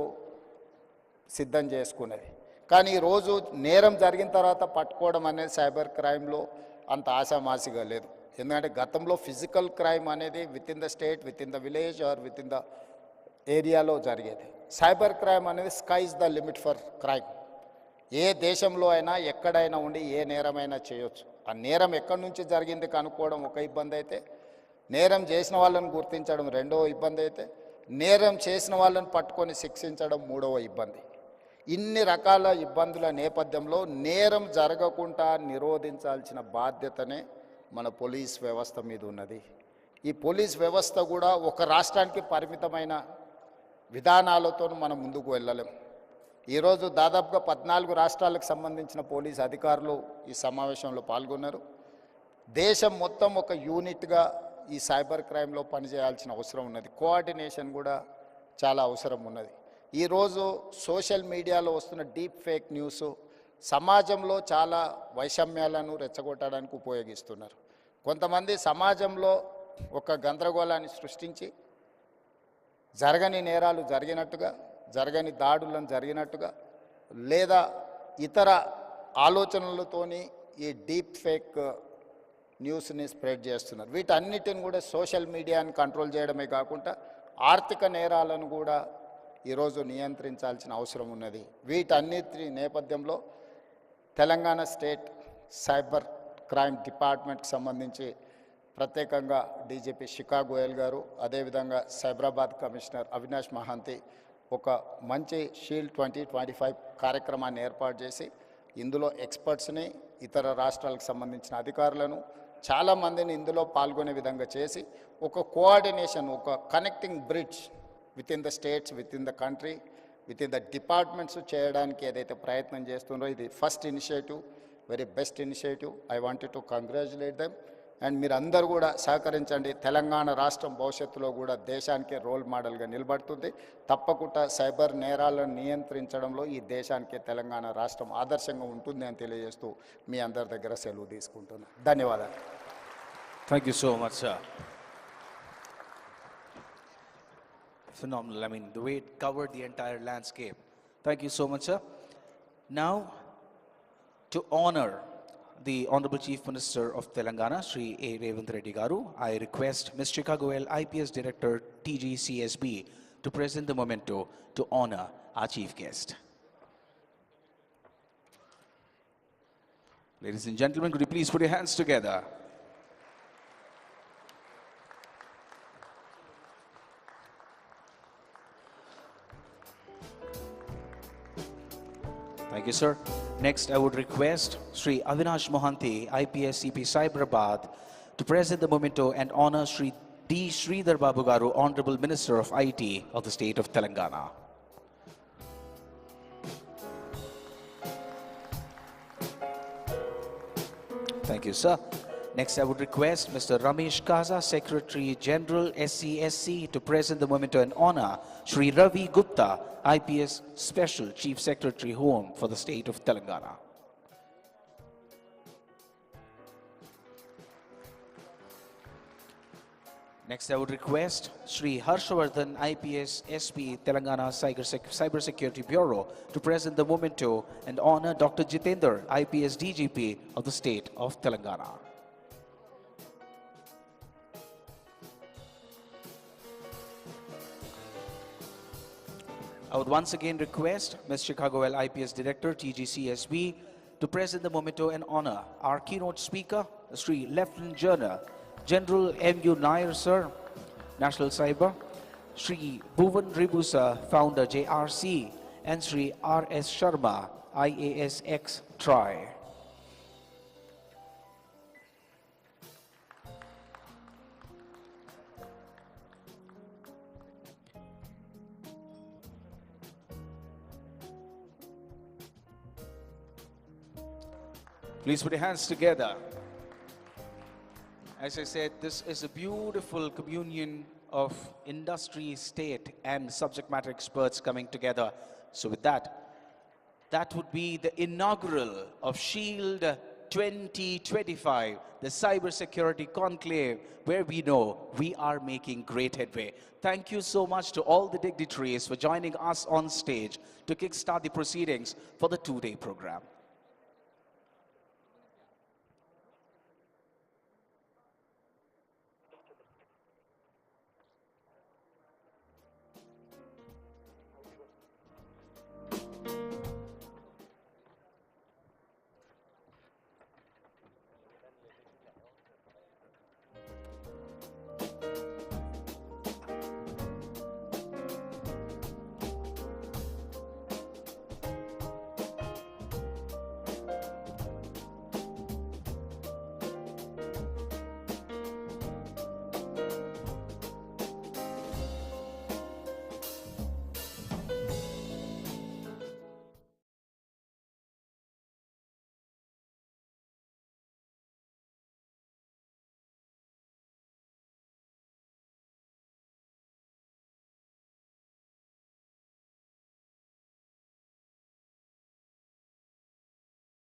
సిద్ధం చేసుకునేది. కానీ ఈరోజు నేరం జరిగిన తర్వాత పట్టుకోవడం అనేది సైబర్ క్రైమ్లో అంత ఆశామాసిగా లేదు. ఎందుకంటే గతంలో ఫిజికల్ క్రైమ్ అనేది within the state, within the village or within the ఏరియాలో జరిగేది. సైబర్ క్రైమ్ అనేది sky is the limit for crime. ఏ దేశంలో అయినా ఎక్కడైనా ఉండి ఏ నేరమైనా చేయొచ్చు. ఆ నేరం ఎక్కడి నుంచి జరిగింది కనుక్కోవడం ఒక ఇబ్బంది అయితే, నేరం చేసిన వాళ్ళని గుర్తించడం రెండవ ఇబ్బంది అయితే, నేరం చేసిన వాళ్ళని పట్టుకొని శిక్షించడం మూడవ ఇబ్బంది. ఇన్ని రకాల ఇబ్బందుల నేపథ్యంలో నేరం జరగకుండా నిరోధించాల్సిన బాధ్యతనే మన పోలీస్ వ్యవస్థ మీద ఉన్నది. ఈ పోలీస్ వ్యవస్థ కూడా ఒక రాష్ట్రానికి పరిమితమైన విధానాలతో మనం ముందుకు వెళ్ళలేం. ఈరోజు దాదాపుగా 14 రాష్ట్రాలకు సంబంధించిన పోలీస్ అధికారులు ఈ సమావేశంలో పాల్గొన్నారు. దేశం మొత్తం ఒక యూనిట్గా ఈ సైబర్ క్రైమ్లో పనిచేయాల్సిన అవసరం ఉన్నది. కోఆర్డినేషన్ కూడా చాలా అవసరం ఉన్నది. ఈరోజు సోషల్ మీడియాలో వస్తున్న డీప్ ఫేక్ న్యూస్ సమాజంలో చాలా వైషమ్యాలను రెచ్చగొట్టడానికి ఉపయోగిస్తున్నారు. కొంతమంది సమాజంలో ఒక గందరగోళాన్ని సృష్టించి జరగని నేరాలు జరిగినట్టుగా, జరగని దాడులను జరిగినట్టుగా, లేదా ఇతర ఆలోచనలతోని ఈ డీప్ ఫేక్ న్యూస్ని స్ప్రెడ్ చేస్తున్నారు. వీటన్నిటిని కూడా సోషల్ మీడియాని కంట్రోల్ చేయడమే కాకుండా ఆర్థిక నేరాలను కూడా ఈరోజు నియంత్రించాల్సిన అవసరం ఉన్నది. వీటన్నిటి నేపథ్యంలో తెలంగాణ స్టేట్ సైబర్ క్రైమ్ డిపార్ట్మెంట్కి సంబంధించి ప్రత్యేకంగా డీజీపీ శిఖా గోయల్ గారు, అదేవిధంగా సైబరాబాద్ కమిషనర్ అవినాష్ మహాంతి ఒక మంచి షీల్డ్ 2025 కార్యక్రమాన్ని ఏర్పాటు చేసి ఇందులో ఎక్స్పర్ట్స్ని, ఇతర రాష్ట్రాలకు సంబంధించిన అధికారులను చాలామందిని ఇందులో పాల్గొనే విధంగా చేసి ఒక కోఆర్డినేషన్, ఒక connecting bridge with in the states, with in the country, with in the departments చేయడానికి ఏదైతే ప్రయత్నం చేస్తున్నారో ఇది first initiative, very best initiative. I wanted to congratulate them. And మీరు అందరూ కూడా సహకరించండి. తెలంగాణ రాష్ట్రం భవిష్యత్తులో కూడా దేశానికే రోల్ మోడల్గా నిలబడుతుంది. తప్పకుండా సైబర్ నేరాలను నియంత్రించడంలో ఈ దేశానికే తెలంగాణ రాష్ట్రం ఆదర్శంగా ఉంటుంది అని తెలియజేస్తూ మీ అందరి దగ్గర సెలవు తీసుకుంటున్నాను. ధన్యవాదాలు. Thank you so much, sir. Phenomenal. I mean, the way it covered the entire landscape. Thank you so much, sir. Now, to honor the Honorable Chief Minister of Telangana, Shri A. Revanth Reddy Garu, I request Ms. Shikha Goyal, IPS Director, TGCSB, to present the memento to honor our chief guest. Ladies and gentlemen, could you please put your hands together? Thank you, sir. Next, I would request Sri Avinash Mohanty, IPS CP Cyberabad, to present the memento and honor Sri D. Sridhar Babu Garu, Honorable Minister of IT of the state of Telangana. Thank you, sir. Next, I would request Mr. Ramesh Kaza, Secretary General SCSC, to present the memento and honor Sri Ravi Gupta, IPS Special Chief Secretary Home for the state of Telangana. Next, I would request Sri Harshavardhan, IPS SP Telangana Cyber Security Bureau, to present the memento and honor Dr. Jitendra, IPS DGP of the state of Telangana. I would once again request Ms. Shikha Goyal, IPS Director, TGCSB, to present the memento and honor our keynote speaker, Sri Lieutenant General M.U. Nair, sir, National Cyber, Sri Bhuvan Ribusa, Founder JRC, and Sri R.S. Sharma, IASX TRI. Please put your hands together. As I said, this is a beautiful communion of industry, state, and subject matter experts coming together. So with that, that would be the inaugural of SHIELD 2025, the cybersecurity conclave, where we know we are making great headway. Thank you so much to all the dignitaries for joining us on stage to kickstart the proceedings for the two-day program.